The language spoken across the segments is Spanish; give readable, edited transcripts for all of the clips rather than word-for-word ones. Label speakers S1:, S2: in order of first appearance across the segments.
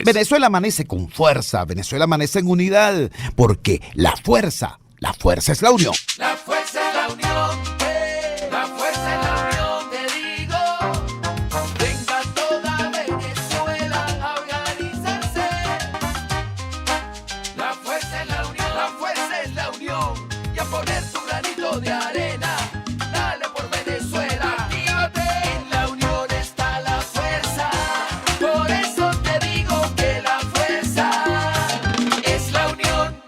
S1: Venezuela amanece con fuerza, Venezuela amanece en unidad, porque la fuerza es la unión.
S2: La fuerza es la unión, la fuerza es la unión, te digo. Venga toda Venezuela a organizarse. La fuerza es la unión, la fuerza es la unión. Y a poner tu granito de arena, dale por Venezuela. Actívate, en la unión está la fuerza. Por eso te digo que la fuerza es la unión.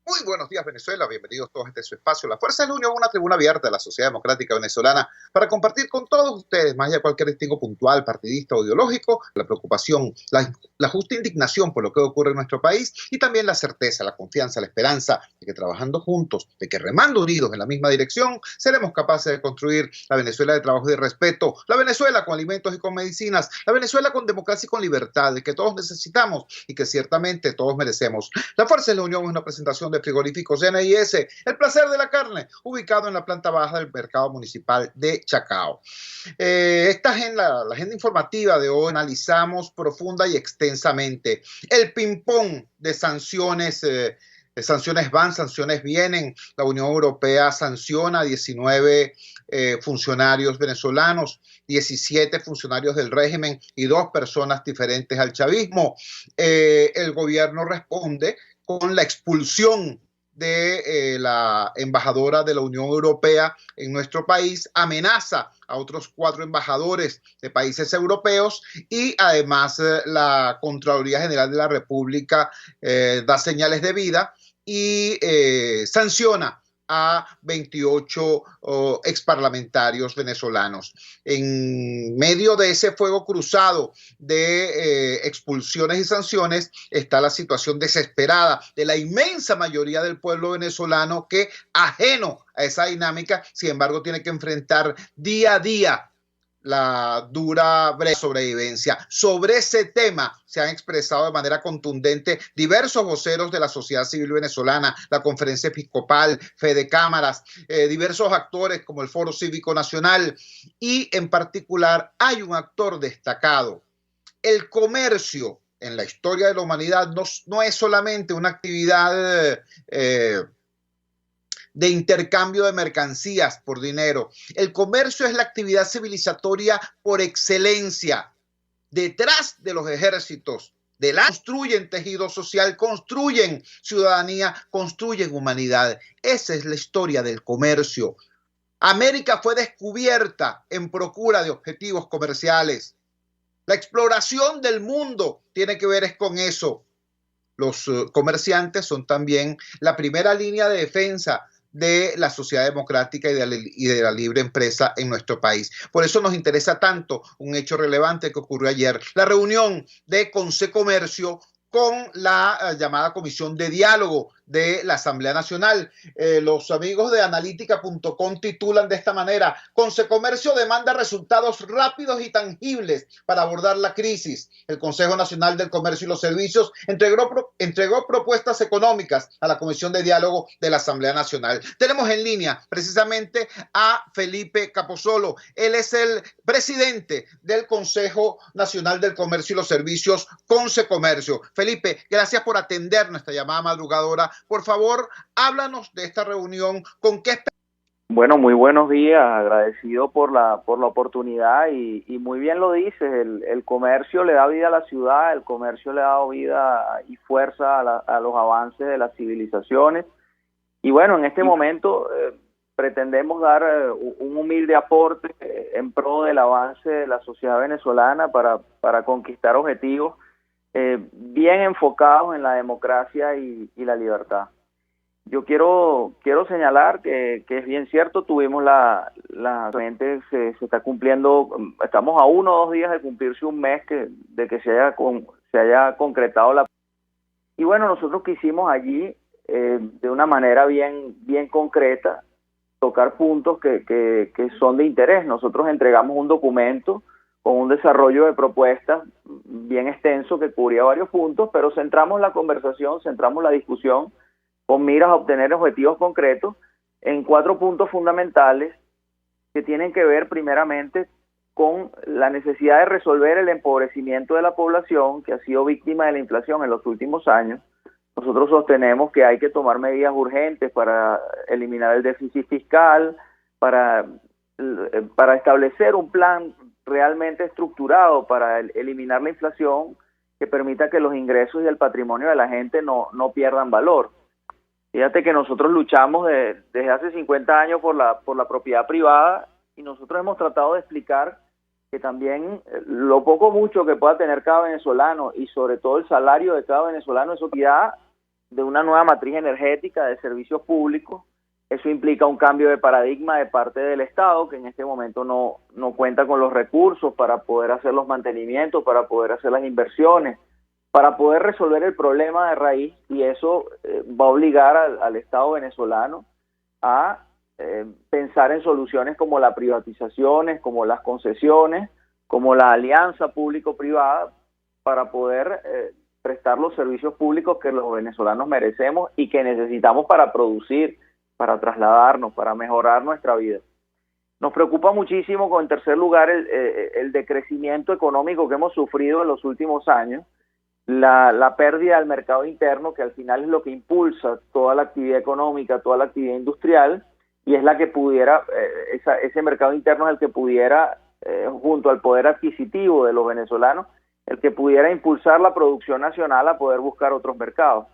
S3: Muy buenos días, Venezuela. Bienvenidos todos a este su espacio. La Fuerza de la Unión, una tribuna abierta de la sociedad democrática venezolana para compartir con todos ustedes, más allá de cualquier distingo puntual, partidista o ideológico, la preocupación, la justa indignación por lo que ocurre en nuestro país y también la certeza, la confianza, la esperanza de que trabajando juntos, de que remando unidos en la misma dirección, seremos capaces de construir la Venezuela de trabajo y de respeto, la Venezuela con alimentos y con medicinas, la Venezuela con democracia y con libertad, de que todos necesitamos y que ciertamente todos merecemos. La Fuerza de la Unión es una presentación de Frigoríficos NIS, el placer de la carne, ubicado en la planta baja del mercado municipal de Chacao. Esta agenda, la agenda informativa de hoy, analizamos profunda y extensamente el ping-pong de sanciones. Sanciones van, sanciones vienen. La Unión Europea sanciona a 19 funcionarios venezolanos, 17 funcionarios del régimen y 2 personas diferentes al chavismo. El gobierno responde con la expulsión de la embajadora de la Unión Europea en nuestro país, amenaza a otros 4 embajadores de países europeos y además la Contraloría General de la República da señales de vida y sanciona a 28 exparlamentarios venezolanos. En medio de ese fuego cruzado de expulsiones y sanciones está la situación desesperada de la inmensa mayoría del pueblo venezolano que, ajeno a esa dinámica, sin embargo, tiene que enfrentar día a día la dura sobrevivencia. Sobre ese tema se han expresado de manera contundente diversos voceros de la sociedad civil venezolana, la Conferencia Episcopal, Fede Cámaras, diversos actores como el Foro Cívico Nacional y en particular hay un actor destacado. El comercio en la historia de la humanidad no es solamente una actividad de intercambio de mercancías por dinero. El comercio es la actividad civilizatoria por excelencia. Detrás de los ejércitos, construyen tejido social, construyen ciudadanía, construyen humanidad. Esa es la historia del comercio. América fue descubierta en procura de objetivos comerciales. La exploración del mundo tiene que ver con eso. Los comerciantes son también la primera línea de defensa de la sociedad democrática y de la libre empresa en nuestro país. Por eso nos interesa tanto un hecho relevante que ocurrió ayer, la reunión de Consecomercio con la llamada Comisión de Diálogo de la Asamblea Nacional. Los amigos de analítica.com titulan de esta manera: Consecomercio demanda resultados rápidos y tangibles para abordar la crisis. El Consejo Nacional del Comercio y los Servicios entregó propuestas económicas a la Comisión de Diálogo de la Asamblea Nacional. Tenemos en línea precisamente a Felipe Capozolo. Él es el presidente del Consejo Nacional del Comercio y los Servicios, Consecomercio. Felipe, gracias por atender nuestra llamada madrugadora. Por favor, háblanos de esta reunión. ¿Con qué?
S4: Bueno, muy buenos días, agradecido por la oportunidad y muy bien lo dices, el comercio le da vida a la ciudad, el comercio le ha dado vida y fuerza a los avances de las civilizaciones y bueno, en este momento pretendemos dar un humilde aporte en pro del avance de la sociedad venezolana para conquistar objetivos bien enfocados en la democracia y la libertad. Yo quiero señalar que es bien cierto, tuvimos se está cumpliendo, estamos a 1 o 2 días de cumplirse un mes de que se haya concretado la. Y bueno, nosotros quisimos allí de una manera bien concreta tocar puntos que son de interés. Nosotros entregamos un documento con un desarrollo de propuestas bien extenso que cubría varios puntos, pero centramos la conversación, centramos la discusión con miras a obtener objetivos concretos en 4 puntos fundamentales que tienen que ver primeramente con la necesidad de resolver el empobrecimiento de la población que ha sido víctima de la inflación en los últimos años. Nosotros sostenemos que hay que tomar medidas urgentes para eliminar el déficit fiscal, para establecer un plan realmente estructurado para eliminar la inflación que permita que los ingresos y el patrimonio de la gente no pierdan valor. Fíjate que nosotros luchamos desde hace 50 años por la propiedad privada y nosotros hemos tratado de explicar que también lo poco o mucho que pueda tener cada venezolano y sobre todo el salario de cada venezolano es propiedad de una nueva matriz energética de servicios públicos. Eso implica un cambio de paradigma de parte del Estado, que en este momento no cuenta con los recursos para poder hacer los mantenimientos, para poder hacer las inversiones, para poder resolver el problema de raíz, y eso va a obligar al Estado venezolano a pensar en soluciones como las privatizaciones, como las concesiones, como la alianza público-privada para poder prestar los servicios públicos que los venezolanos merecemos y que necesitamos para producir, para trasladarnos, para mejorar nuestra vida. Nos preocupa muchísimo, en tercer lugar, el decrecimiento económico que hemos sufrido en los últimos años, la pérdida del mercado interno, que al final es lo que impulsa toda la actividad económica, toda la actividad industrial, y es la que pudiera, ese mercado interno es el que pudiera, junto al poder adquisitivo de los venezolanos, el que pudiera impulsar la producción nacional a poder buscar otros mercados.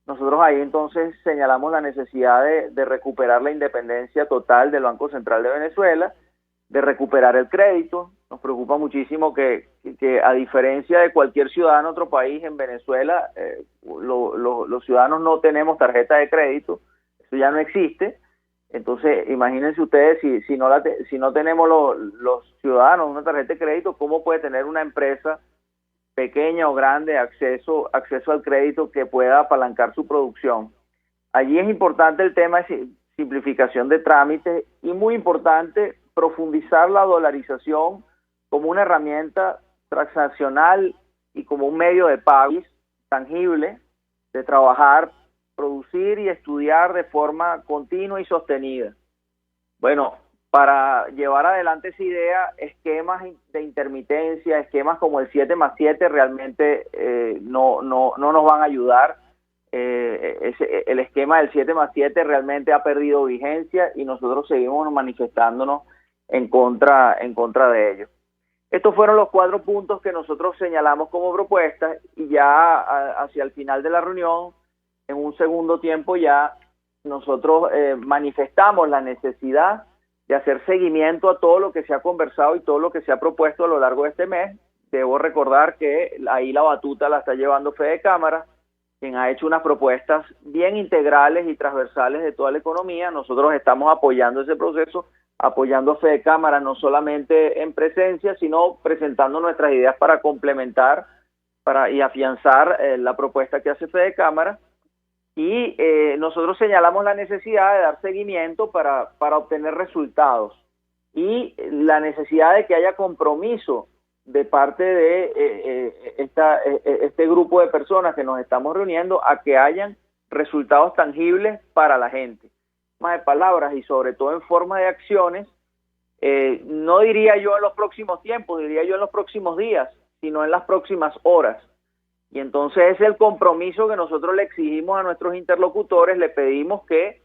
S4: Nosotros ahí entonces señalamos la necesidad de recuperar la independencia total del Banco Central de Venezuela, de recuperar el crédito. Nos preocupa muchísimo que a diferencia de cualquier ciudadano de otro país, en Venezuela los ciudadanos no tenemos tarjeta de crédito, eso ya no existe. Entonces, imagínense ustedes, si no tenemos los ciudadanos una tarjeta de crédito, ¿cómo puede tener una empresa pequeña o grande acceso al crédito que pueda apalancar su producción? Allí es importante el tema de simplificación de trámites y muy importante profundizar la dolarización como una herramienta transaccional y como un medio de pago tangible de trabajar, producir y estudiar de forma continua y sostenida. Bueno, para llevar adelante esa idea, esquemas de intermitencia, esquemas como el 7+7 realmente no nos van a ayudar. El esquema del 7+7 realmente ha perdido vigencia y nosotros seguimos manifestándonos en contra de ello. Estos fueron los 4 puntos que nosotros señalamos como propuestas y ya hacia el final de la reunión, en un segundo tiempo ya, nosotros manifestamos la necesidad de hacer seguimiento a todo lo que se ha conversado y todo lo que se ha propuesto a lo largo de este mes. Debo recordar que ahí la batuta la está llevando Fede Cámara, quien ha hecho unas propuestas bien integrales y transversales de toda la economía. Nosotros estamos apoyando ese proceso, apoyando a Fede Cámara no solamente en presencia, sino presentando nuestras ideas para complementar y afianzar la propuesta que hace Fede Cámara. Y nosotros señalamos la necesidad de dar seguimiento para obtener resultados y la necesidad de que haya compromiso de parte de este grupo de personas que nos estamos reuniendo a que hayan resultados tangibles para la gente. Más de palabras y sobre todo en forma de acciones, no diría yo en los próximos tiempos, diría yo en los próximos días, sino en las próximas horas. Y entonces es el compromiso que nosotros le exigimos a nuestros interlocutores, le pedimos que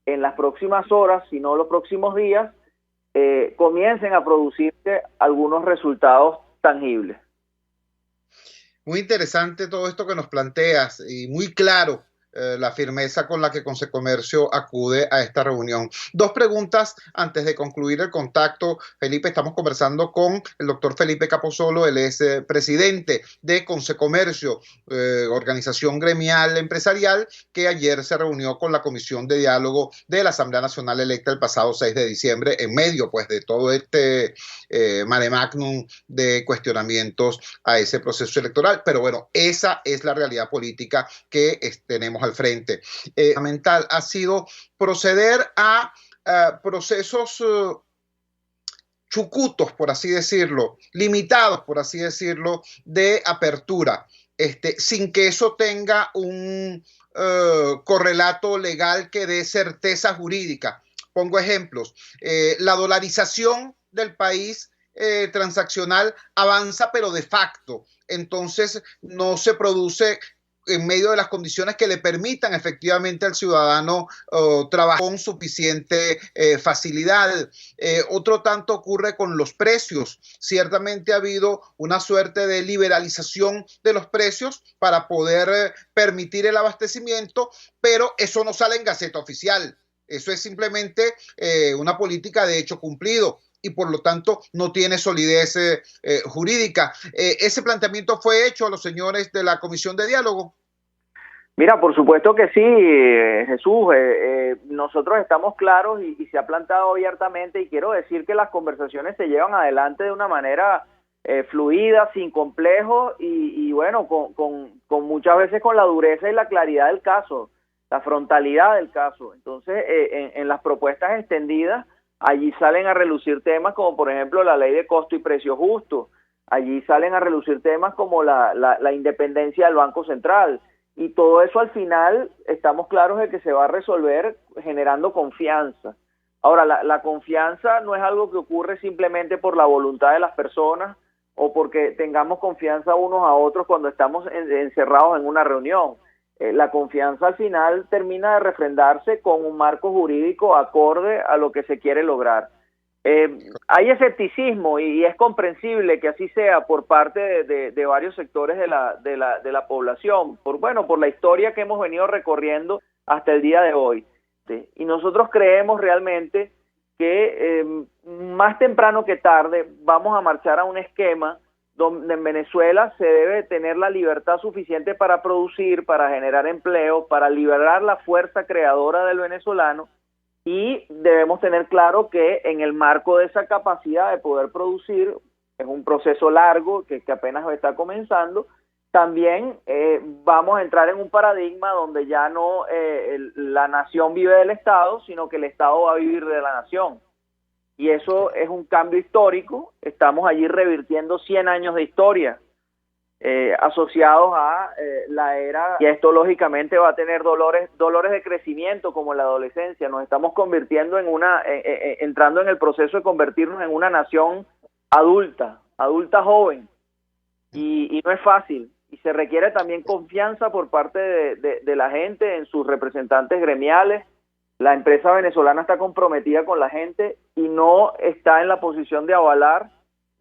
S4: en las próximas horas, si no los próximos días, comiencen a producirse algunos resultados tangibles.
S3: Muy interesante todo esto que nos planteas y muy claro la firmeza con la que Concecomercio acude a esta reunión. 2 preguntas antes de concluir el contacto. Felipe, estamos conversando con el doctor Felipe Capozolo, él es presidente de Concecomercio, organización gremial empresarial que ayer se reunió con la Comisión de Diálogo de la Asamblea Nacional electa el pasado 6 de diciembre, en medio pues de todo este mare magnum de cuestionamientos a ese proceso electoral. Pero bueno, esa es la realidad política que tenemos al frente. Fundamental ha sido proceder a procesos chucutos, por así decirlo, limitados, por así decirlo, de apertura, sin que eso tenga un correlato legal que dé certeza jurídica. Pongo ejemplos. La dolarización del país transaccional avanza, pero de facto. Entonces no se produce en medio de las condiciones que le permitan efectivamente al ciudadano trabajar con suficiente facilidad. Otro tanto ocurre con los precios. Ciertamente ha habido una suerte de liberalización de los precios para poder permitir el abastecimiento, pero eso no sale en Gaceta Oficial. Eso es simplemente una política de hecho cumplido y por lo tanto no tiene solidez jurídica. ¿Ese planteamiento fue hecho a los señores de la Comisión de Diálogo?
S4: Mira, por supuesto que sí, Jesús. Nosotros estamos claros y se ha planteado abiertamente, y quiero decir que las conversaciones se llevan adelante de una manera fluida, sin complejos y bueno, con muchas veces con la dureza y la claridad del caso, la frontalidad del caso. Entonces, en las propuestas extendidas, allí salen a relucir temas como, por ejemplo, la ley de costo y precio justo. Allí salen a relucir temas como la independencia del Banco Central. Y todo eso al final estamos claros de que se va a resolver generando confianza. Ahora, la confianza no es algo que ocurre simplemente por la voluntad de las personas o porque tengamos confianza unos a otros cuando estamos encerrados en una reunión. La confianza al final termina de refrendarse con un marco jurídico acorde a lo que se quiere lograr. Hay escepticismo y es comprensible que así sea por parte de varios sectores de la población, por la historia que hemos venido recorriendo hasta el día de hoy. ¿Sí? Y nosotros creemos realmente que más temprano que tarde vamos a marchar a un esquema donde en Venezuela se debe tener la libertad suficiente para producir, para generar empleo, para liberar la fuerza creadora del venezolano, y debemos tener claro que en el marco de esa capacidad de poder producir, es un proceso largo que apenas está comenzando, también vamos a entrar en un paradigma donde ya no la nación vive del Estado, sino que el Estado va a vivir de la nación. Y eso es un cambio histórico. Estamos allí revirtiendo 100 años de historia asociados a la era, y esto lógicamente va a tener dolores de crecimiento como la adolescencia. Nos estamos convirtiendo entrando en el proceso de convertirnos en una nación adulta joven, y no es fácil, y se requiere también confianza por parte de la gente en sus representantes gremiales. La empresa venezolana está comprometida con la gente y no está en la posición de avalar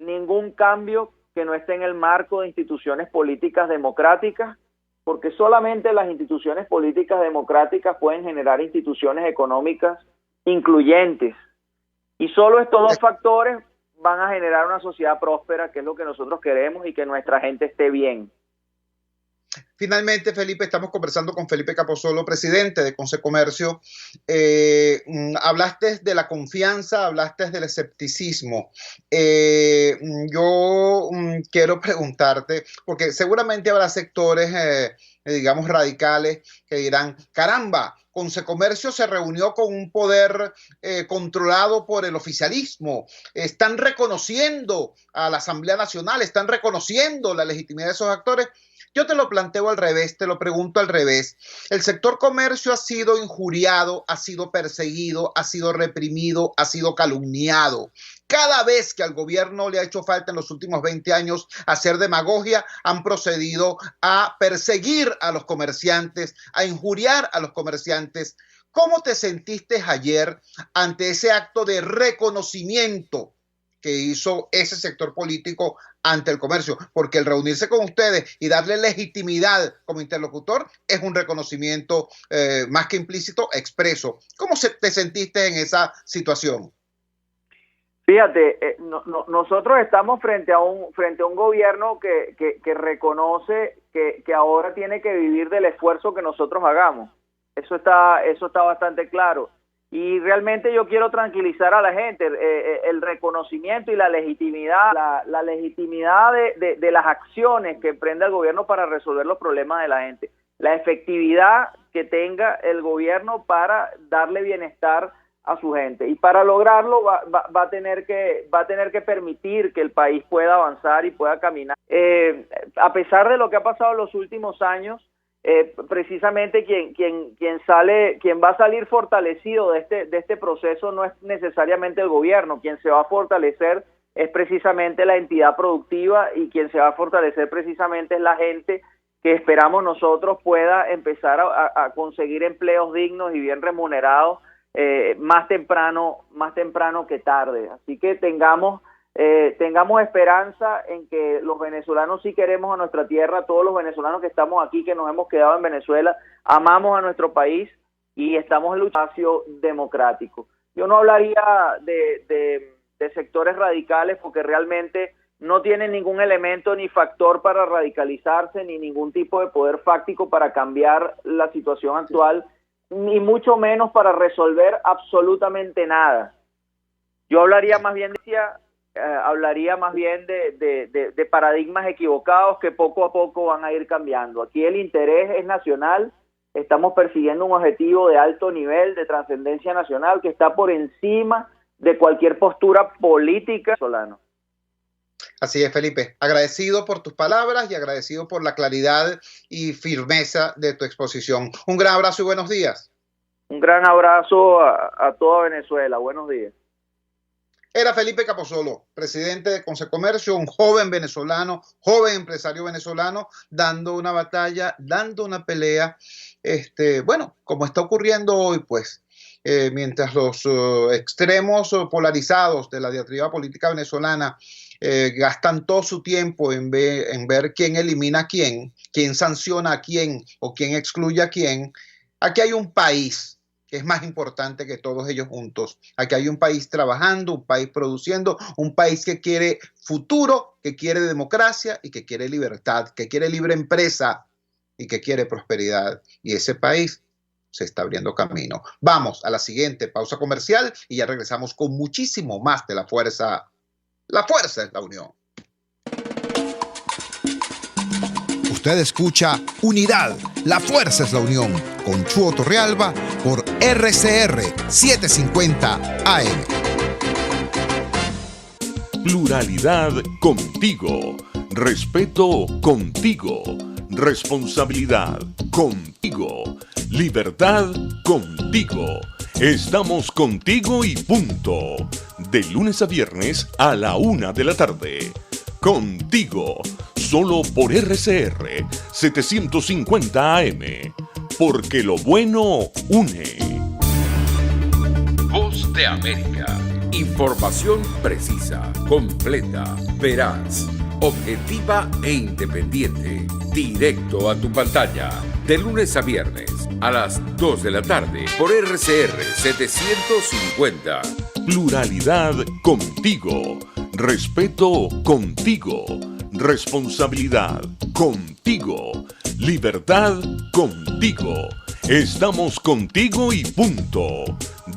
S4: ningún cambio que no esté en el marco de instituciones políticas democráticas, porque solamente las instituciones políticas democráticas pueden generar instituciones económicas incluyentes. Y solo estos dos factores van a generar una sociedad próspera, que es lo que nosotros queremos, y que nuestra gente esté bien.
S3: Finalmente, Felipe, estamos conversando con Felipe Capozolo, presidente de Concecomercio. Hablaste de la confianza, hablaste del escepticismo. Yo quiero preguntarte, porque seguramente habrá sectores, digamos, radicales que dirán, caramba, Concecomercio se reunió con un poder controlado por el oficialismo. Están reconociendo a la Asamblea Nacional, están reconociendo la legitimidad de esos actores. Yo te lo planteo al revés, te lo pregunto al revés. El sector comercio ha sido injuriado, ha sido perseguido, ha sido reprimido, ha sido calumniado. Cada vez que al gobierno le ha hecho falta en los últimos 20 años hacer demagogia, han procedido a perseguir a los comerciantes, a injuriar a los comerciantes. ¿Cómo te sentiste ayer ante ese acto de reconocimiento que hizo ese sector político ante el comercio? Porque el reunirse con ustedes y darle legitimidad como interlocutor es un reconocimiento más que implícito, expreso. ¿Cómo te sentiste en esa situación?
S4: Fíjate, nosotros estamos frente a un gobierno que reconoce que ahora tiene que vivir del esfuerzo que nosotros hagamos. Eso está bastante claro. Y realmente yo quiero tranquilizar a la gente. El reconocimiento y la legitimidad, la legitimidad de las acciones que emprende el gobierno para resolver los problemas de la gente, la efectividad que tenga el gobierno para darle bienestar a su gente, y para lograrlo va a tener que permitir que el país pueda avanzar y pueda caminar. A pesar de lo que ha pasado en los últimos años, precisamente quien va a salir fortalecido de este proceso no es necesariamente el gobierno. Quien se va a fortalecer es precisamente la entidad productiva, y quien se va a fortalecer precisamente es la gente, que esperamos nosotros pueda empezar a conseguir empleos dignos y bien remunerados más temprano que tarde. Así que tengamos esperanza en que los venezolanos sí queremos a nuestra tierra. Todos los venezolanos que estamos aquí, que nos hemos quedado en Venezuela, amamos a nuestro país y estamos en un espacio democrático. Yo no hablaría de sectores radicales, porque realmente no tienen ningún elemento ni factor para radicalizarse, ni ningún tipo de poder fáctico para cambiar la situación actual, ni mucho menos para resolver absolutamente nada. Yo hablaría más bien de paradigmas equivocados que poco a poco van a ir cambiando. Aquí el interés es nacional, estamos persiguiendo un objetivo de alto nivel, de trascendencia nacional, que está por encima de cualquier postura política venezolana.
S3: Así es, Felipe. Agradecido por tus palabras y agradecido por la claridad y firmeza de tu exposición. Un gran abrazo y buenos días.
S4: Un gran abrazo a toda Venezuela. Buenos días.
S3: Era Felipe Capozolo, presidente de Consecomercio, un joven venezolano, joven empresario venezolano, dando una batalla, dando una pelea. Bueno, como está ocurriendo hoy, pues, mientras los extremos polarizados de la diatriba política venezolana gastan todo su tiempo en ver quién elimina a quién sanciona a quién o quién excluye a quién. Aquí hay un país que es más importante que todos ellos juntos. Aquí hay un país trabajando, un país produciendo, un país que quiere futuro, que quiere democracia y que quiere libertad, que quiere libre empresa y que quiere prosperidad. Y ese país se está abriendo camino. Vamos a la siguiente pausa comercial y ya regresamos con muchísimo más de La Fuerza. La fuerza es la unión.
S1: Usted escucha Unidad, la fuerza es la unión, con Chuo Torrealba por RCR 750 AM.
S5: Pluralidad contigo, respeto contigo, responsabilidad contigo, libertad contigo. Estamos contigo y punto. De lunes a viernes a la 1 de la tarde. Contigo, solo por RCR 750 AM. Porque lo bueno une.
S6: Voz de América. Información precisa, completa, veraz, objetiva e independiente. Directo a tu pantalla. De lunes a viernes a las 2 de la tarde por RCR 750.
S5: Pluralidad contigo, respeto contigo, responsabilidad contigo, libertad contigo. Estamos contigo y punto.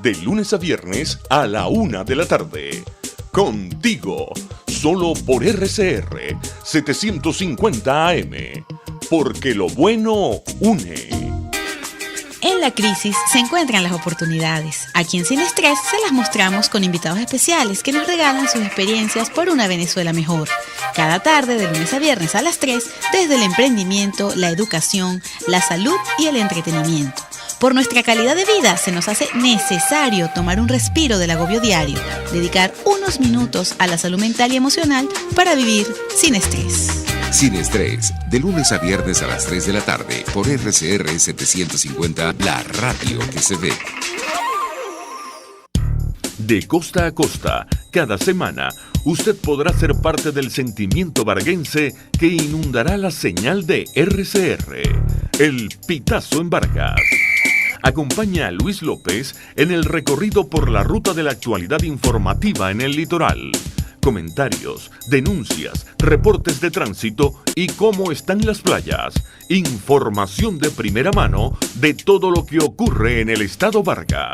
S5: De lunes a viernes a la 1 de la tarde. Contigo, solo por RCR 750 AM. Porque lo bueno une.
S7: En la crisis se encuentran las oportunidades. Aquí en Sin Estrés se las mostramos con invitados especiales que nos regalan sus experiencias por una Venezuela mejor. Cada tarde, de lunes a viernes a las 3, desde el emprendimiento, la educación, la salud y el entretenimiento. Por nuestra calidad de vida se nos hace necesario tomar un respiro del agobio diario, dedicar unos minutos a la salud mental y emocional para vivir sin estrés.
S6: Sin Estrés, de lunes a viernes a las 3 de la tarde por RCR 750, la radio que se ve.
S5: De costa a costa, cada semana, usted podrá ser parte del sentimiento varguense que inundará la señal de RCR, el Pitazo en Vargas. Acompaña a Luis López en el recorrido por la ruta de la actualidad informativa en el litoral. Comentarios, denuncias, reportes de tránsito y cómo están las playas. Información de primera mano de todo lo que ocurre en el estado Vargas.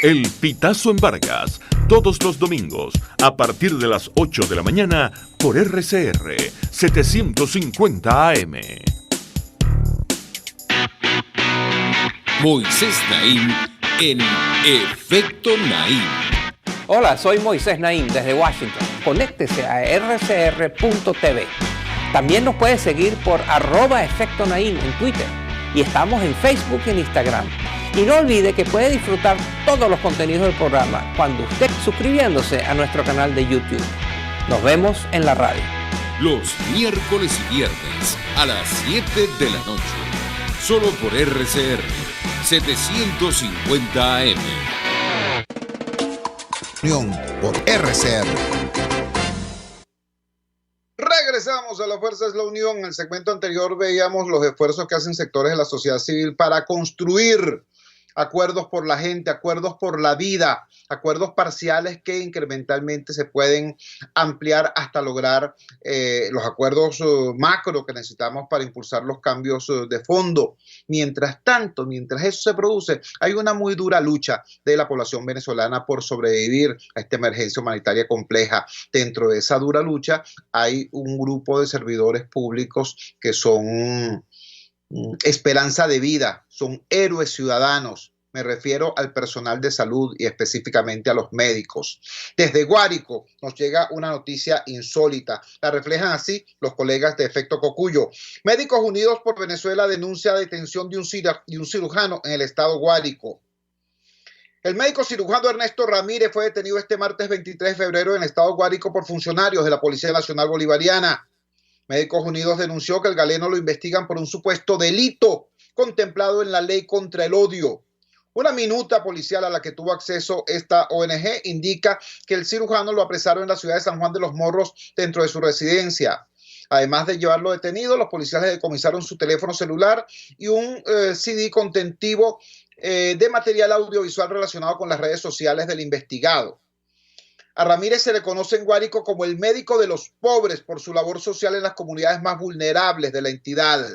S5: El Pitazo en Vargas, todos los domingos, a partir de las 8 de la mañana, por RCR 750 AM.
S6: Moisés Naim en Efecto Naim.
S8: Hola, soy Moisés Naim desde Washington. Conéctese a rcr.tv. También nos puede seguir por @Efecto Naim en Twitter. Y estamos en Facebook y en Instagram. Y no olvide que puede disfrutar todos los contenidos del programa cuando esté suscribiéndose a nuestro canal de YouTube. Nos vemos en la radio.
S6: Los miércoles y viernes a las 7 de la noche. Solo por RCR 750 AM.
S1: Unión por RCR.
S3: Regresamos a la Fuerza es la Unión. En el segmento anterior veíamos los esfuerzos que hacen sectores de la sociedad civil para construir acuerdos por la gente, acuerdos por la vida, acuerdos parciales que incrementalmente se pueden ampliar hasta lograr los acuerdos macro que necesitamos para impulsar los cambios de fondo. Mientras tanto, mientras eso se produce, hay una muy dura lucha de la población venezolana por sobrevivir a esta emergencia humanitaria compleja. Dentro de esa dura lucha hay un grupo de servidores públicos que son esperanza de vida, son héroes ciudadanos. Me refiero al personal de salud y específicamente a los médicos. Desde Guárico nos llega una noticia insólita. La reflejan así los colegas de Efecto Cocuyo. Médicos Unidos por Venezuela denuncia detención de un cirujano en el estado Guárico. El médico cirujano Ernesto Ramírez fue detenido este martes 23 de febrero en el estado Guárico por funcionarios de la Policía Nacional Bolivariana. Médicos Unidos denunció que el galeno lo investigan por un supuesto delito contemplado en la ley contra el odio. Una minuta policial a la que tuvo acceso esta ONG indica que el cirujano lo apresaron en la ciudad de San Juan de los Morros dentro de su residencia. Además de llevarlo detenido, los policías le decomisaron su teléfono celular y un CD contentivo de material audiovisual relacionado con las redes sociales del investigado. A Ramírez se le conoce en Guárico como el médico de los pobres por su labor social en las comunidades más vulnerables de la entidad.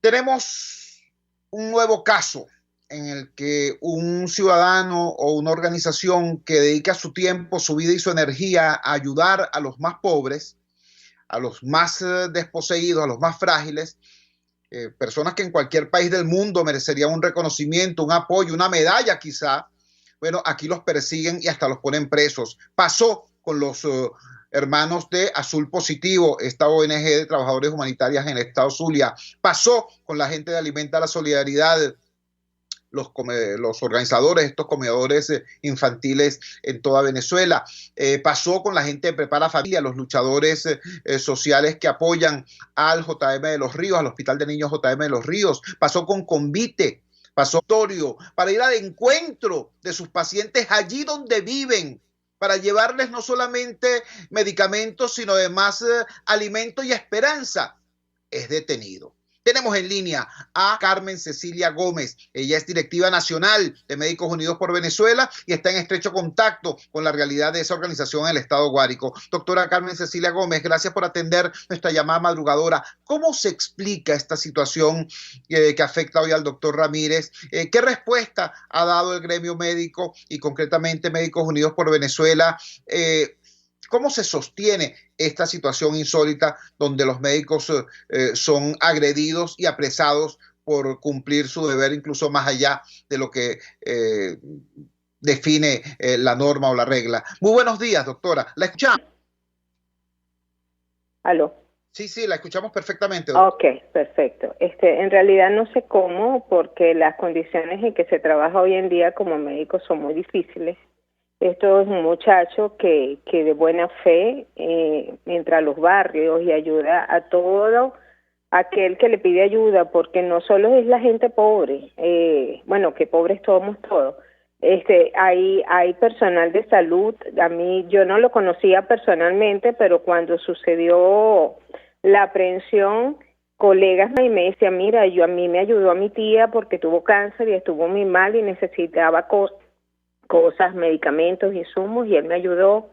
S3: Tenemos un nuevo caso en el que un ciudadano o una organización que dedica su tiempo, su vida y su energía a ayudar a los más pobres, a los más desposeídos, a los más frágiles, personas que en cualquier país del mundo merecerían un reconocimiento, un apoyo, una medalla quizá. Bueno, aquí los persiguen y hasta los ponen presos. Pasó con los hermanos de Azul Positivo, esta ONG de trabajadores humanitarias en el estado Zulia. Pasó con la gente de Alimenta la Solidaridad, los organizadores de estos comedores infantiles en toda Venezuela. Pasó con la gente de Prepara Familia, los luchadores sociales que apoyan al JM de los Ríos, al Hospital de Niños JM de los Ríos. Pasó con Convite, pasó para ir al encuentro de sus pacientes allí donde viven, para llevarles no solamente medicamentos, sino además alimento y esperanza. Es detenido. Tenemos en línea a Carmen Cecilia Gómez. Ella es directiva nacional de Médicos Unidos por Venezuela y está en estrecho contacto con la realidad de esa organización en el estado Guárico. Doctora Carmen Cecilia Gómez, gracias por atender nuestra llamada madrugadora. ¿Cómo se explica esta situación que afecta hoy al doctor Ramírez? ¿Qué respuesta ha dado el gremio médico y concretamente Médicos Unidos por Venezuela? ¿Cómo se sostiene esta situación insólita donde los médicos son agredidos y apresados por cumplir su deber incluso más allá de lo que define la norma o la regla? Muy buenos días, doctora. ¿La escuchamos?
S9: ¿Aló?
S3: Sí, la escuchamos perfectamente, doctora.
S9: Ok, perfecto. En realidad no sé cómo, porque las condiciones en que se trabaja hoy en día como médico son muy difíciles. Esto es un muchacho que de buena fe entra a los barrios y ayuda a todo aquel que le pide ayuda, porque no solo es la gente pobre, bueno, que pobres somos todos. Hay personal de salud. A mí, yo no lo conocía personalmente, pero cuando sucedió la aprehensión, colegas y me decían, mira, a mí me ayudó a mi tía porque tuvo cáncer y estuvo muy mal y necesitaba cosas, medicamentos, insumos, y él me ayudó.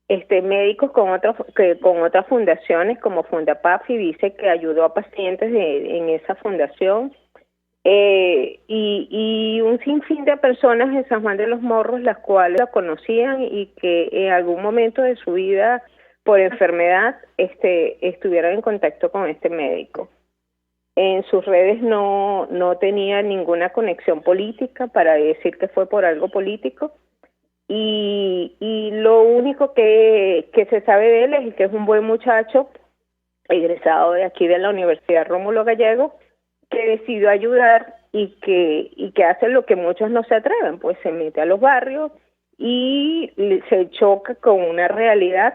S9: Médicos con otras fundaciones como Fundapaf, y dice que ayudó a pacientes en esa fundación, y un sinfín de personas en San Juan de los Morros, las cuales la conocían y que en algún momento de su vida por enfermedad estuvieron en contacto con este médico. En sus redes no tenía ninguna conexión política para decir que fue por algo político, y lo único que se sabe de él es que es un buen muchacho egresado de aquí de la Universidad Rómulo Gallego, que decidió ayudar y que hace lo que muchos no se atreven, pues se mete a los barrios y se choca con una realidad,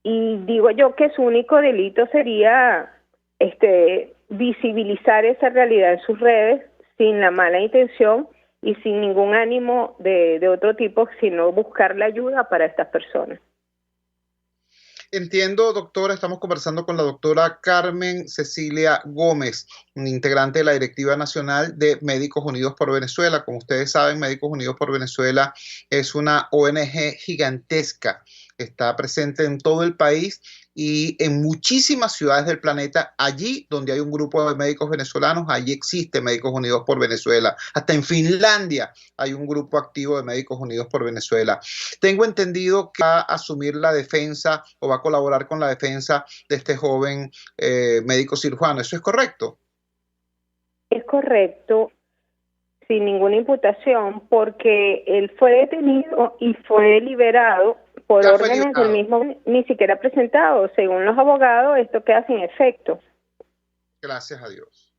S9: y digo yo que su único delito sería visibilizar esa realidad en sus redes sin la mala intención y sin ningún ánimo de otro tipo, sino buscar la ayuda para estas personas.
S3: Entiendo, doctora, estamos conversando con la doctora Carmen Cecilia Gómez, integrante de la Directiva Nacional de Médicos Unidos por Venezuela. Como ustedes saben, Médicos Unidos por Venezuela es una ONG gigantesca. Está presente en todo el país y en muchísimas ciudades del planeta. Allí donde hay un grupo de médicos venezolanos, allí existe Médicos Unidos por Venezuela. Hasta en Finlandia hay un grupo activo de Médicos Unidos por Venezuela. Tengo entendido que va a asumir la defensa o va a colaborar con la defensa de este joven médico cirujano. ¿Eso es correcto? Es correcto, sin ninguna imputación, porque él fue detenido y fue liberado por órdenes del mismo, ni siquiera presentado. Según los abogados, esto queda sin efecto. Gracias a Dios.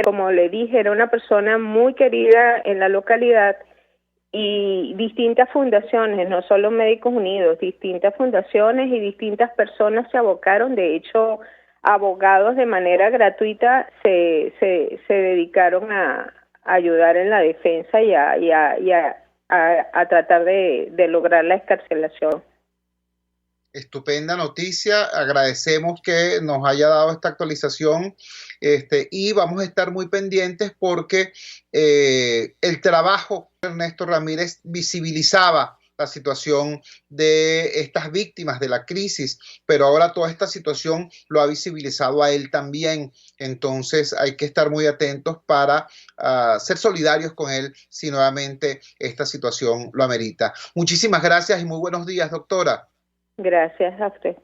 S3: Como le dije, era una persona muy querida en la localidad y distintas fundaciones, no solo Médicos Unidos, distintas fundaciones y distintas personas se abocaron. De hecho, abogados de manera gratuita se dedicaron a ayudar en la defensa y a tratar de lograr la excarcelación. Estupenda noticia, agradecemos que nos haya dado esta actualización y vamos a estar muy pendientes porque el trabajo de Ernesto Ramírez visibilizaba la situación de estas víctimas de la crisis, pero ahora toda esta situación lo ha visibilizado a él también. Entonces hay que estar muy atentos para ser solidarios con él si nuevamente esta situación lo amerita. Muchísimas gracias y muy buenos días, doctora. Gracias a usted.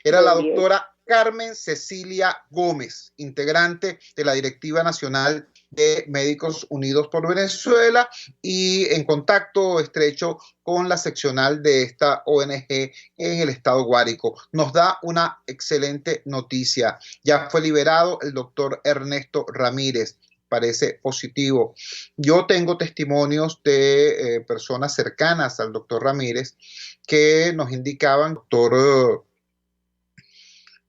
S3: Era la doctora Carmen Cecilia Gómez, integrante de la Directiva Nacional de Médicos Unidos por Venezuela y en contacto estrecho con la seccional de esta ONG en el estado Guárico. Nos da una excelente noticia. Ya fue liberado el doctor Ernesto Ramírez. Parece positivo. Yo tengo testimonios de personas cercanas al doctor Ramírez que nos indicaban, doctor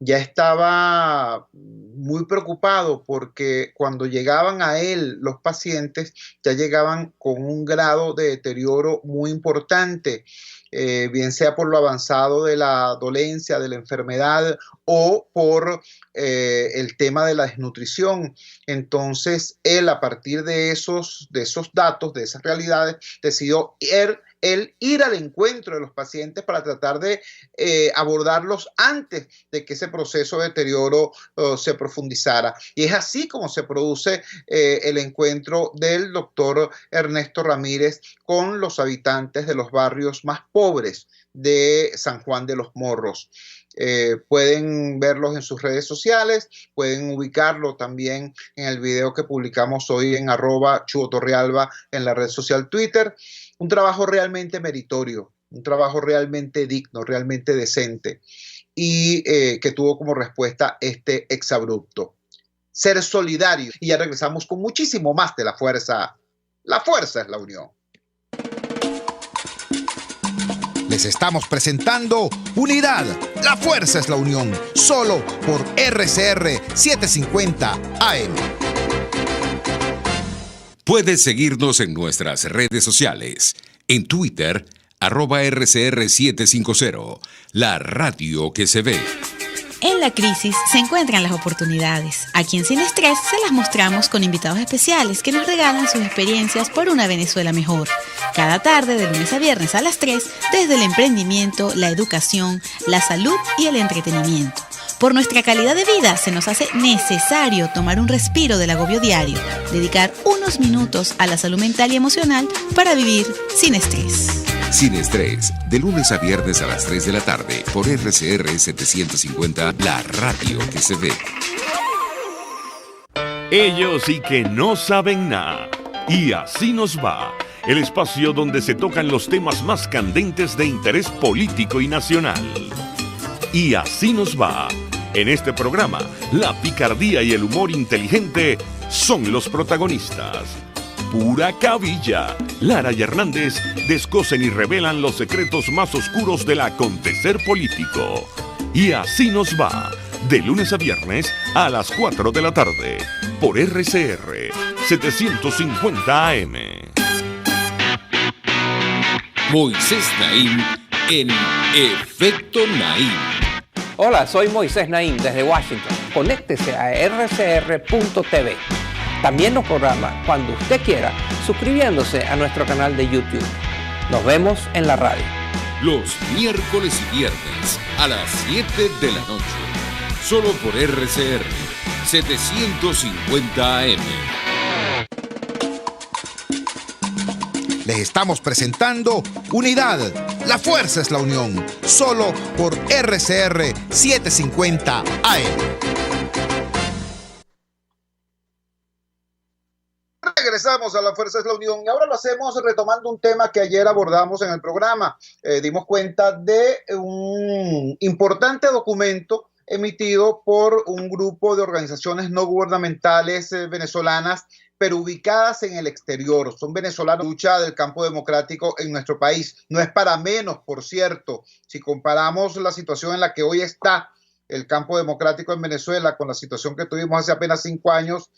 S3: ya estaba muy preocupado porque cuando llegaban a él los pacientes ya llegaban con un grado de deterioro muy importante, bien sea por lo avanzado de la dolencia, de la enfermedad o por el tema de la desnutrición. Entonces él, a partir de esos datos, de esas realidades, decidió ir al encuentro de los pacientes para tratar de abordarlos antes de que ese proceso de deterioro se profundizara. Y es así como se produce el encuentro del doctor Ernesto Ramírez con los habitantes de los barrios más pobres de San Juan de los Morros. Pueden verlos en sus redes sociales, pueden ubicarlo también en el video que publicamos hoy en @chuotorrealba en la red social Twitter. Un trabajo realmente meritorio, un trabajo realmente digno, realmente decente y que tuvo como respuesta este exabrupto. Ser solidario. Y ya regresamos con muchísimo más de La Fuerza. La fuerza es la unión.
S1: Les estamos presentando Unidad. La fuerza es la unión. Solo por RCR 750 AM.
S6: Puedes seguirnos en nuestras redes sociales. En Twitter, @RCR750. La radio que se ve.
S7: En la crisis se encuentran las oportunidades. Aquí en Sin Estrés se las mostramos con invitados especiales que nos regalan sus experiencias por una Venezuela mejor. Cada tarde, de lunes a viernes a las 3, desde el emprendimiento, la educación, la salud y el entretenimiento. Por nuestra calidad de vida se nos hace necesario tomar un respiro del agobio diario, dedicar unos minutos a la salud mental y emocional para vivir sin estrés.
S6: Sin Estrés, de lunes a viernes a las 3 de la tarde por RCR 750, la radio que se ve.
S5: Ellos sí que no saben nada. Y así nos va. El espacio donde se tocan los temas más candentes de interés político y nacional. Y así nos va. En este programa, la picardía y el humor inteligente son los protagonistas. pura cabilla. Lara y Hernández descosen y revelan los secretos más oscuros del acontecer político. Y así nos va, de lunes a viernes a las 4 de la tarde, por RCR 750 AM.
S6: Moisés Naim en Efecto Naim.
S8: Hola, soy Moisés Naim desde Washington. Conéctese a rcr.tv. También nos programa cuando usted quiera, suscribiéndose a nuestro canal de YouTube. Nos vemos en la radio.
S6: Los miércoles y viernes a las 7 de la noche. Solo por RCR 750 AM.
S1: Les estamos presentando Unidad. La fuerza es la unión. Solo por RCR 750 AM.
S3: Regresamos a La Fuerza es la Unión y ahora lo hacemos retomando un tema que ayer abordamos en el programa. Dimos cuenta de un importante documento emitido por un grupo de organizaciones no gubernamentales venezolanas, pero ubicadas en el exterior. Son venezolanos, lucha del campo democrático en nuestro país. No es para menos, por cierto, si comparamos la situación en la que hoy está el campo democrático en Venezuela con la situación que tuvimos hace apenas 5 años,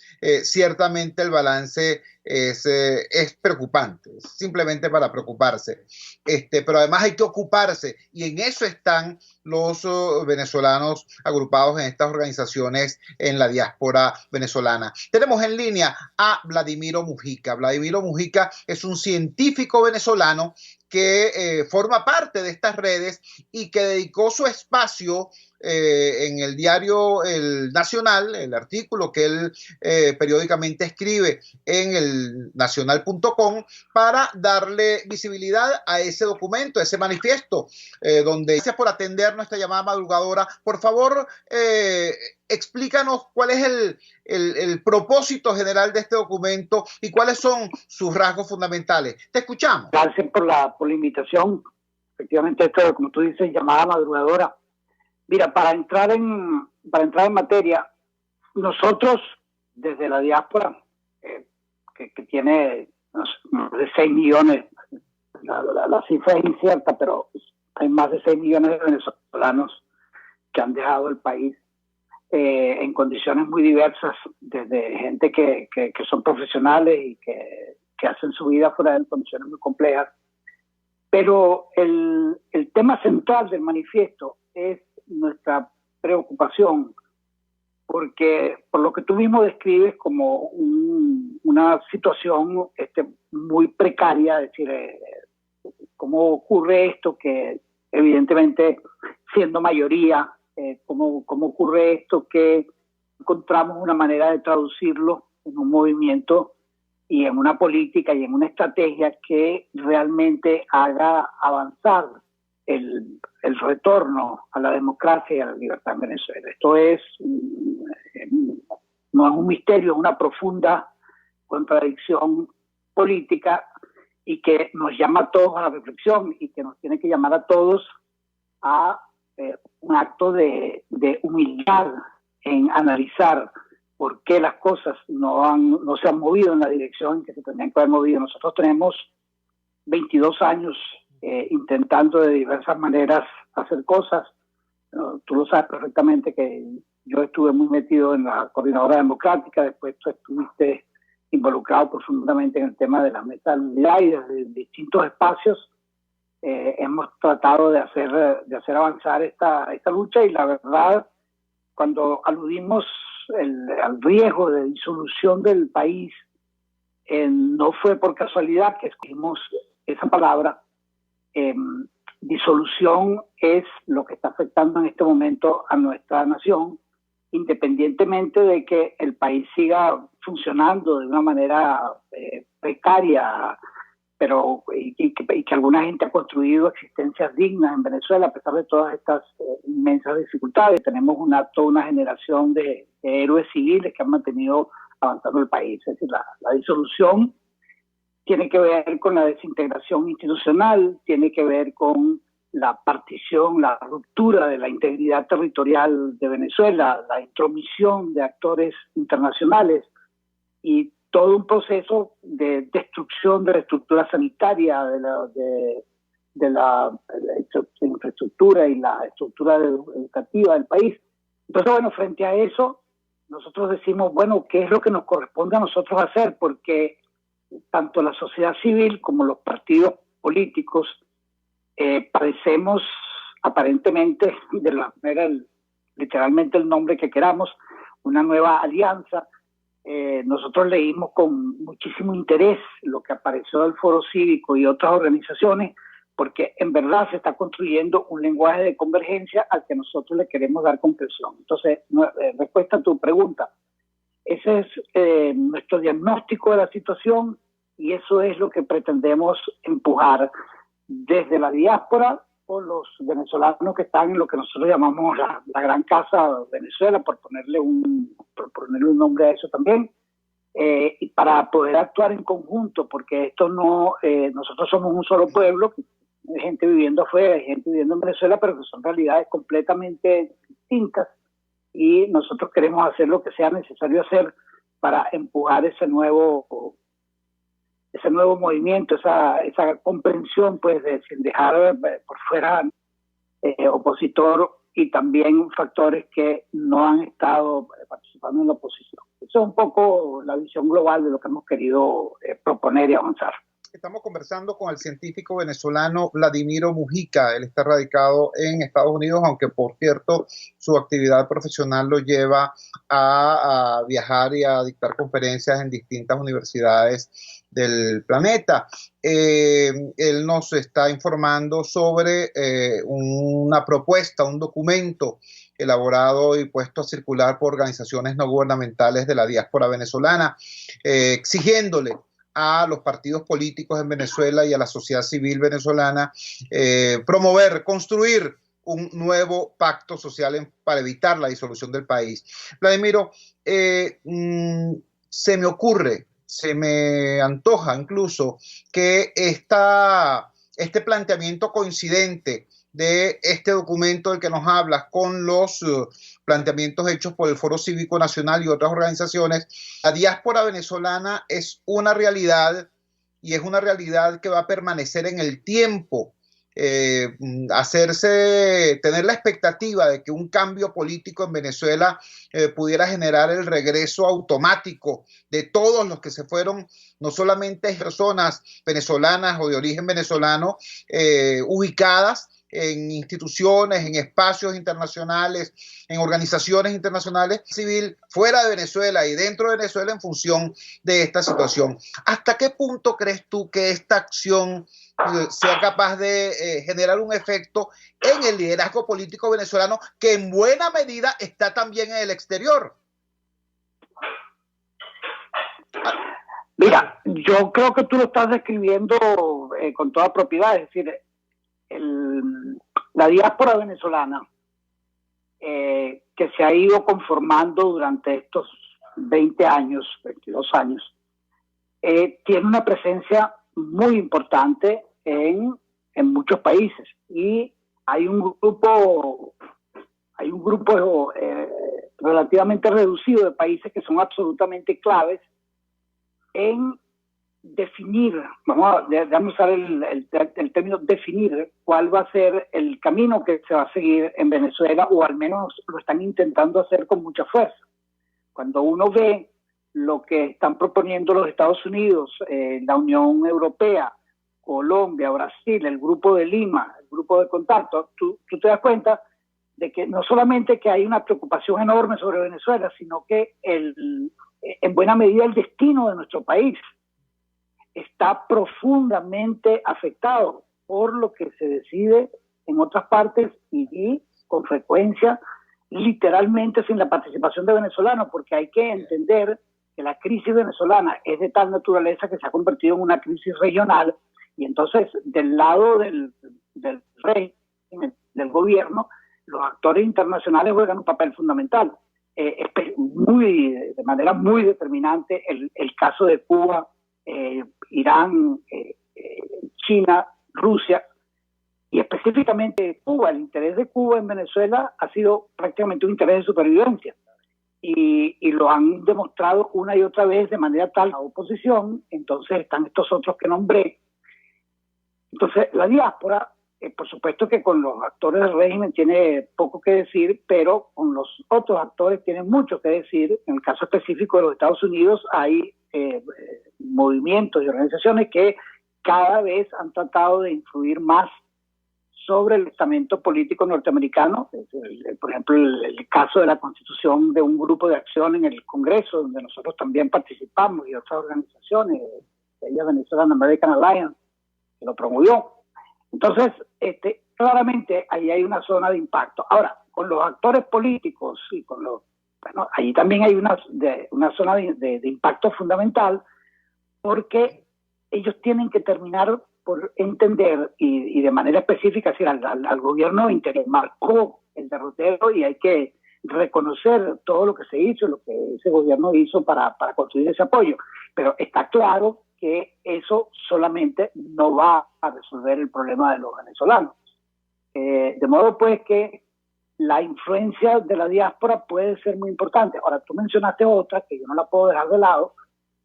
S3: ciertamente el balance es preocupante, simplemente para preocuparse. Pero además hay que ocuparse y en eso están los venezolanos agrupados en estas organizaciones en la diáspora venezolana. Tenemos en línea a Vladimiro Mujica. Vladimiro Mujica es un científico venezolano que forma parte de estas redes y que dedicó su espacio en el diario El Nacional, el artículo que él periódicamente escribe en el nacional.com, para darle visibilidad a ese documento, a ese manifiesto, donde gracias por atender nuestra llamada madrugadora. Por favor, explícanos cuál es el propósito general de este documento y cuáles son sus rasgos fundamentales. Te escuchamos.
S10: Gracias por la invitación. Efectivamente, esto, como tú dices, llamada madrugadora. Mira, para entrar en materia, nosotros desde la diáspora, que tiene más de 6 millones, la cifra es incierta, pero hay más de 6 millones de venezolanos que han dejado el país en condiciones muy diversas, desde gente que son profesionales y que hacen su vida fuera de condiciones muy complejas. Pero el tema central del manifiesto es nuestra preocupación, porque por lo que tú mismo describes como una situación muy precaria, es decir, cómo ocurre esto que evidentemente siendo mayoría, cómo ocurre esto que encontramos una manera de traducirlo en un movimiento y en una política y en una estrategia que realmente haga avanzar el retorno a la democracia y a la libertad en Venezuela. Esto no es un misterio, es una profunda contradicción política y que nos llama a todos a la reflexión y que nos tiene que llamar a todos a un acto de humildad en analizar por qué las cosas no se han movido en la dirección en que se tendrían que haber movido. Nosotros tenemos 22 años intentando de diversas maneras hacer cosas. Tú lo sabes perfectamente que yo estuve muy metido en la Coordinadora Democrática, después tú estuviste involucrado profundamente en el tema de la mesa de unidad y desde distintos espacios hemos tratado de hacer avanzar esta lucha y la verdad, cuando aludimos al riesgo de disolución del país, no fue por casualidad que escogimos esa palabra. Disolución es lo que está afectando en este momento a nuestra nación, independientemente de que el país siga funcionando de una manera precaria, pero y que alguna gente ha construido existencias dignas en Venezuela a pesar de todas estas inmensas dificultades. Tenemos toda una generación de héroes civiles que han mantenido avanzando el país. Es decir, la disolución tiene que ver con la desintegración institucional, tiene que ver con la partición, la ruptura de la integridad territorial de Venezuela, la intromisión de actores internacionales y todo un proceso de destrucción de la estructura sanitaria, de la infraestructura y la estructura educativa del país. Entonces, bueno, frente a eso, nosotros decimos, bueno, ¿qué es lo que nos corresponde a nosotros hacer? Porque tanto la sociedad civil como los partidos políticos padecemos aparentemente, de la manera, literalmente el nombre que queramos, una nueva alianza. Nosotros leímos con muchísimo interés lo que apareció del Foro Cívico y otras organizaciones, porque en verdad se está construyendo un lenguaje de convergencia al que nosotros le queremos dar concreción. Entonces, respuesta a tu pregunta, ese es nuestro diagnóstico de la situación y eso es lo que pretendemos empujar desde la diáspora o los venezolanos que están en lo que nosotros llamamos la Gran Casa Venezuela, por ponerle un nombre a eso también, y para poder actuar en conjunto, porque esto no, nosotros somos un solo pueblo, hay gente viviendo afuera, hay gente viviendo en Venezuela, pero que son realidades completamente distintas y nosotros queremos hacer lo que sea necesario hacer para empujar ese nuevo movimiento, esa comprensión, pues, sin dejar por fuera opositor y también factores que no han estado participando en la oposición. Eso es un poco la visión global de lo que hemos querido proponer y avanzar.
S3: Estamos conversando con el científico venezolano Vladimiro Mujica. Él está radicado en Estados Unidos, aunque por cierto su actividad profesional lo lleva a viajar y a dictar conferencias en distintas universidades del planeta. Él nos está informando sobre una propuesta, un documento elaborado y puesto a circular por organizaciones no gubernamentales de la diáspora venezolana, exigiéndole a los partidos políticos en Venezuela y a la sociedad civil venezolana construir un nuevo pacto social para evitar la disolución del país. Vladimiro, se me ocurre, se me antoja incluso que este planteamiento coincidente de este documento del que nos hablas con los planteamientos hechos por el Foro Cívico Nacional y otras organizaciones, la diáspora venezolana es una realidad y es una realidad que va a permanecer en el tiempo. Tener la expectativa de que un cambio político en Venezuela pudiera generar el regreso automático de todos los que se fueron, no solamente personas venezolanas o de origen venezolano ubicadas en instituciones, en espacios internacionales, en organizaciones internacionales, civil, fuera de Venezuela y dentro de Venezuela en función de esta situación. ¿Hasta qué punto crees tú que esta acción sea capaz de generar un efecto en el liderazgo político venezolano que en buena medida está también en el exterior?
S10: Mira, yo creo que tú lo estás describiendo con toda propiedad, es decir, la diáspora venezolana que se ha ido conformando durante estos 20 años, 22 años, tiene una presencia muy importante en muchos países y hay un grupo relativamente reducido de países que son absolutamente claves en definir, vamos a usar el término definir cuál va a ser el camino que se va a seguir en Venezuela, o al menos lo están intentando hacer con mucha fuerza. Cuando uno ve lo que están proponiendo los Estados Unidos, la Unión Europea, Colombia, Brasil, el Grupo de Lima, el Grupo de Contacto, tú te das cuenta de que no solamente que hay una preocupación enorme sobre Venezuela, sino que en buena medida el destino de nuestro país está profundamente afectado por lo que se decide en otras partes y con frecuencia, literalmente sin la participación de venezolanos, porque hay que entender que la crisis venezolana es de tal naturaleza que se ha convertido en una crisis regional y entonces del lado del rey, del gobierno, los actores internacionales juegan un papel fundamental. De manera muy determinante el caso de Cuba, Irán, China, Rusia y específicamente Cuba. El interés de Cuba en Venezuela ha sido prácticamente un interés de supervivencia y lo han demostrado una y otra vez de manera tal la oposición. Entonces están estos otros que nombré. Entonces la diáspora, por supuesto que con los actores del régimen tiene poco que decir, pero con los otros actores tiene mucho que decir. En el caso específico de los Estados Unidos hay movimientos y organizaciones que cada vez han tratado de influir más sobre el estamento político norteamericano. Por ejemplo, el caso de la constitución de un grupo de acción en el Congreso, donde nosotros también participamos, y otras organizaciones, ella Venezuelan American Alliance, que lo promovió. Entonces, claramente ahí hay una zona de impacto. Ahora, con los actores políticos y con los... Bueno, ahí también hay una zona de impacto fundamental, porque ellos tienen que terminar por entender y de manera específica, es decir, al gobierno interior marcó el derrotero y hay que reconocer todo lo que se hizo, lo que ese gobierno hizo para construir ese apoyo. Pero está claro que eso solamente no va a resolver el problema de los venezolanos. De modo pues que la influencia de la diáspora puede ser muy importante. Ahora, tú mencionaste otra que yo no la puedo dejar de lado,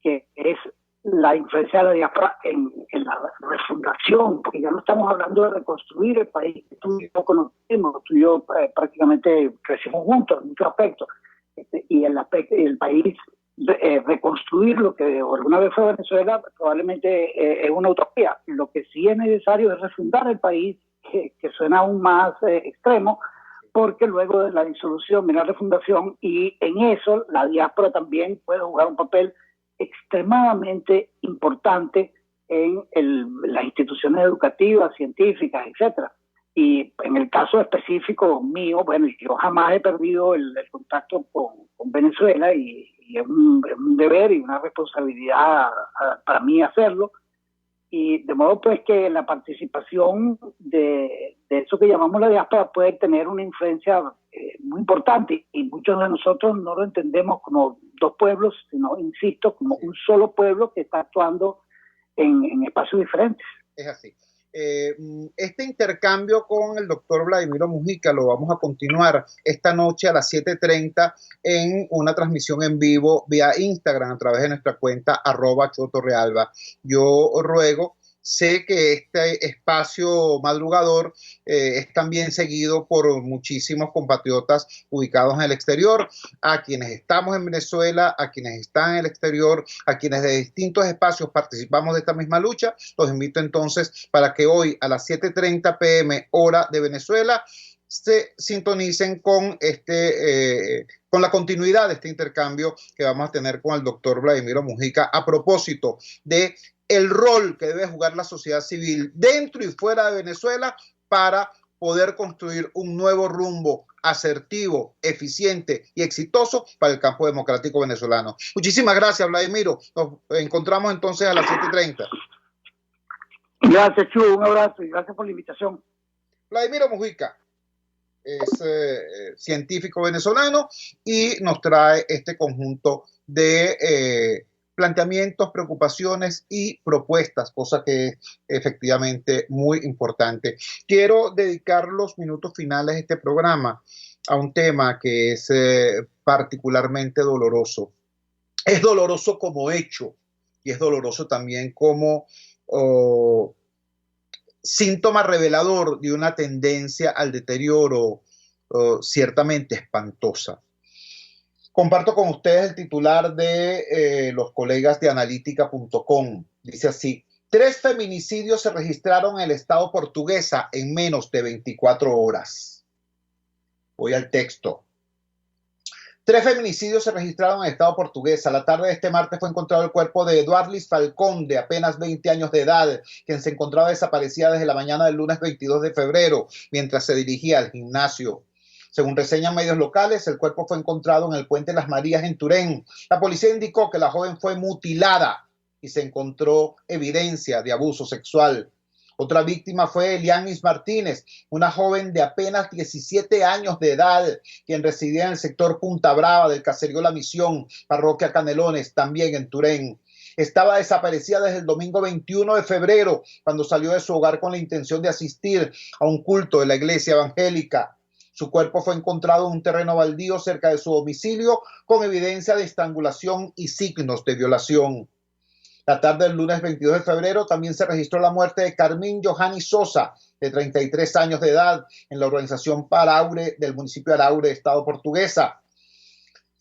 S10: que es la influencia de la diáspora en la refundación, porque ya no estamos hablando de reconstruir el país. Tú y yo conocimos, tú y yo prácticamente crecimos juntos en muchos aspectos, y el país reconstruir lo que alguna vez fue Venezuela probablemente es una utopía. Lo que sí es necesario es refundar el país, que suena aún más extremo, porque luego de la disolución viene la refundación, y en eso la diáspora también puede jugar un papel extremadamente importante en las instituciones educativas, científicas, etcétera. Y en el caso específico mío, bueno, yo jamás he perdido el contacto con Venezuela, y es un deber y una responsabilidad para mí hacerlo. Y de modo pues que la participación de eso que llamamos la diáspora puede tener una influencia muy importante, y muchos de nosotros no lo entendemos como dos pueblos, sino, insisto, como un solo pueblo que está actuando en espacios diferentes.
S3: Es así. Este intercambio con el doctor Vladimiro Mujica lo vamos a continuar esta noche a las 7:30 en una transmisión en vivo vía Instagram a través de nuestra cuenta @chotorrealba. Yo ruego, sé que este espacio madrugador es también seguido por muchísimos compatriotas ubicados en el exterior, a quienes estamos en Venezuela, a quienes están en el exterior, a quienes de distintos espacios participamos de esta misma lucha. Los invito entonces para que hoy a las 7:30 p.m. hora de Venezuela se sintonicen con con la continuidad de este intercambio que vamos a tener con el doctor Vladimiro Mujica a propósito de el rol que debe jugar la sociedad civil dentro y fuera de Venezuela para poder construir un nuevo rumbo asertivo, eficiente y exitoso para el campo democrático venezolano. Muchísimas gracias, Vladimiro. Nos encontramos entonces a las 7:30.
S10: Gracias, Chu. Un abrazo y gracias por la invitación.
S3: Vladimiro Mujica es científico venezolano y nos trae este conjunto de planteamientos, preocupaciones y propuestas, cosa que es efectivamente muy importante. Quiero dedicar los minutos finales de este programa a un tema que es particularmente doloroso. Es doloroso como hecho y es doloroso también como síntoma revelador de una tendencia al deterioro ciertamente espantosa. Comparto con ustedes el titular de los colegas de analítica.com. Dice así: 3 feminicidios se registraron en el estado portuguesa en menos de 24 horas. Voy al texto. 3 feminicidios se registraron en el estado portuguesa. La tarde de este martes fue encontrado el cuerpo de Eduardlis Falcón, de apenas 20 años de edad, quien se encontraba desaparecida desde la mañana del lunes 22 de febrero, mientras se dirigía al gimnasio. Según reseñan medios locales, el cuerpo fue encontrado en el Puente Las Marías en Turén. La policía indicó que la joven fue mutilada y se encontró evidencia de abuso sexual. Otra víctima fue Elianis Martínez, una joven de apenas 17 años de edad, quien residía en el sector Punta Brava del caserío La Misión, parroquia Canelones, también en Turén. Estaba desaparecida desde el domingo 21 de febrero, cuando salió de su hogar con la intención de asistir a un culto de la iglesia evangélica. Su cuerpo fue encontrado en un terreno baldío cerca de su domicilio con evidencia de estrangulación y signos de violación. La tarde del lunes 22 de febrero también se registró la muerte de Carmín Johanny Sosa, de 33 años de edad, en la urbanización Paraure del municipio de Araure, Estado Portuguesa.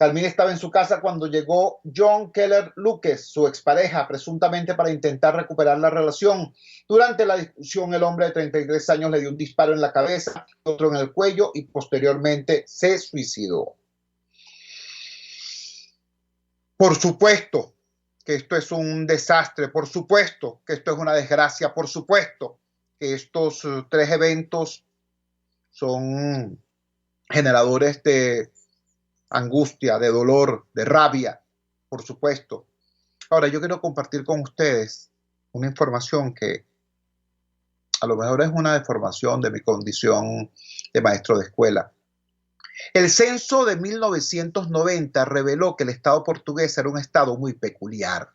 S3: Carmín estaba en su casa cuando llegó John Keller Lucas, su expareja, presuntamente para intentar recuperar la relación. Durante la discusión, el hombre de 33 años le dio un disparo en la cabeza, otro en el cuello y posteriormente se suicidó. Por supuesto que esto es un desastre, por supuesto que esto es una desgracia, por supuesto que estos tres eventos son generadores de angustia, de dolor, de rabia, por supuesto. Ahora, yo quiero compartir con ustedes una información que a lo mejor es una deformación de mi condición de maestro de escuela. El censo de 1990 reveló que el Estado portugués era un estado muy peculiar.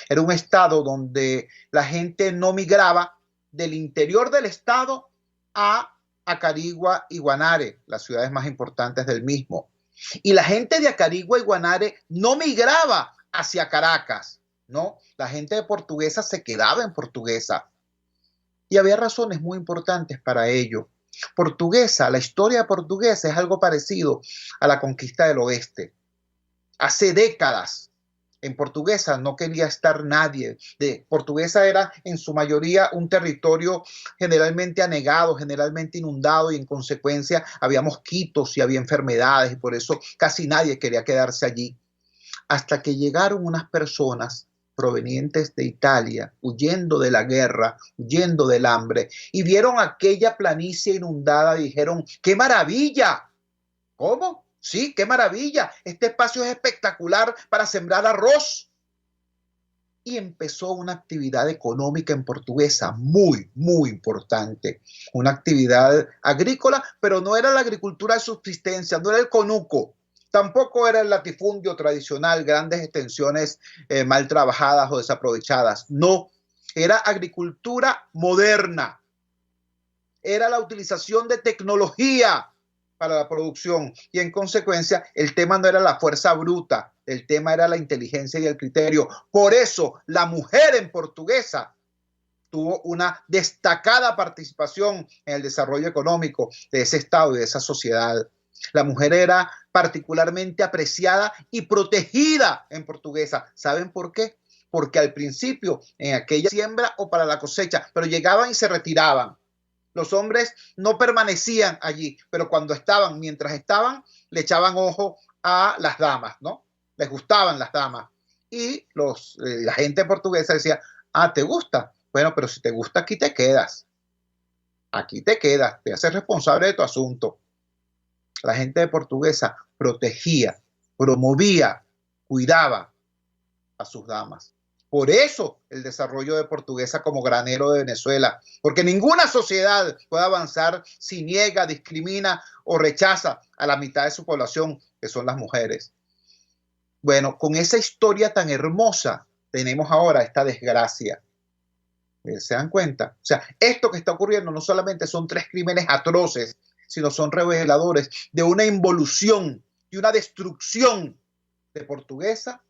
S3: Era un estado donde la gente no migraba del interior del estado a Acarigua y Guanare, las ciudades más importantes del mismo. Y la gente de Acarigua y Guanare no migraba hacia Caracas, ¿no? La gente de Portuguesa se quedaba en Portuguesa. Y había razones muy importantes para ello. Portuguesa, la historia de Portuguesa es algo parecido a la conquista del oeste. Hace décadas en Portuguesa no quería estar nadie. Portuguesa era en su mayoría un territorio generalmente anegado, generalmente inundado, y en consecuencia había mosquitos y había enfermedades, y por eso casi nadie quería quedarse allí. Hasta que llegaron unas personas provenientes de Italia, huyendo de la guerra, huyendo del hambre, y vieron aquella planicie inundada y dijeron: ¡qué maravilla! ¿Cómo? Sí, qué maravilla. Este espacio es espectacular para sembrar arroz. Y empezó una actividad económica en Portuguesa muy, muy importante. Una actividad agrícola, pero no era la agricultura de subsistencia, no era el conuco. Tampoco era el latifundio tradicional, grandes extensiones mal trabajadas o desaprovechadas. No, era agricultura moderna. Era la utilización de tecnología para la producción, y en consecuencia el tema no era la fuerza bruta, el tema era la inteligencia y el criterio. Por eso la mujer en Portuguesa tuvo una destacada participación en el desarrollo económico de ese estado y de esa sociedad. La mujer era particularmente apreciada y protegida en Portuguesa. ¿Saben por qué? Porque al principio, en aquella siembra o para la cosecha, pero llegaban y se retiraban. Los hombres no permanecían allí, pero mientras estaban, le echaban ojo a las damas, ¿no? Les gustaban las damas. Y la gente portuguesa decía: ah, ¿te gusta? Bueno, pero si te gusta, aquí te quedas. Aquí te quedas, te haces responsable de tu asunto. La gente de Portuguesa protegía, promovía, cuidaba a sus damas. Por eso el desarrollo de Portuguesa como granero de Venezuela, porque ninguna sociedad puede avanzar si niega, discrimina o rechaza a la mitad de su población, que son las mujeres. Bueno, con esa historia tan hermosa tenemos ahora esta desgracia. ¿Se dan cuenta? O sea, esto que está ocurriendo no solamente son tres crímenes atroces, sino son reveladores de una involución y una destrucción de Portuguesa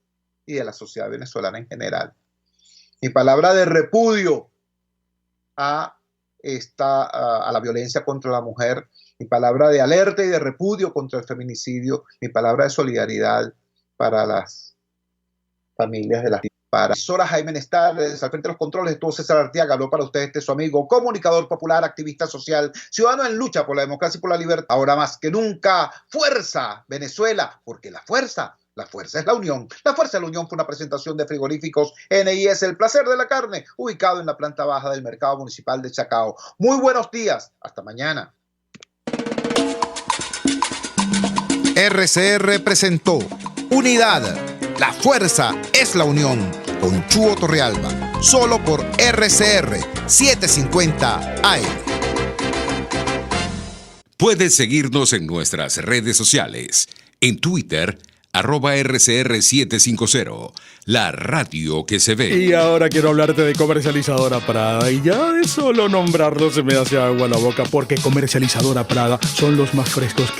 S3: y de la sociedad venezolana en general. Mi palabra de repudio a la violencia contra la mujer, mi palabra de alerta y de repudio contra el feminicidio, mi palabra de solidaridad para las familias de las disparas. Hola, Jaime Nestar, al frente de los controles estuvo César Arteaga, habló para ustedes su amigo, comunicador popular, activista social, ciudadano en lucha por la democracia y por la libertad. Ahora más que nunca, fuerza Venezuela, porque la fuerza es la unión. La fuerza de la unión fue una presentación de Frigoríficos NIS, el placer de la carne, ubicado en la planta baja del mercado municipal de Chacao. Muy buenos días, hasta mañana.
S1: RCR presentó Unidad, la fuerza es la unión, con Chuo Torrealba, solo por RCR 750 AM.
S6: Puedes seguirnos en nuestras redes sociales. En Twitter, @RCR750, la radio que se ve.
S11: Y ahora quiero hablarte de Comercializadora Prada. Y ya de solo nombrarlo se me hace agua la boca, porque Comercializadora Prada son los más frescos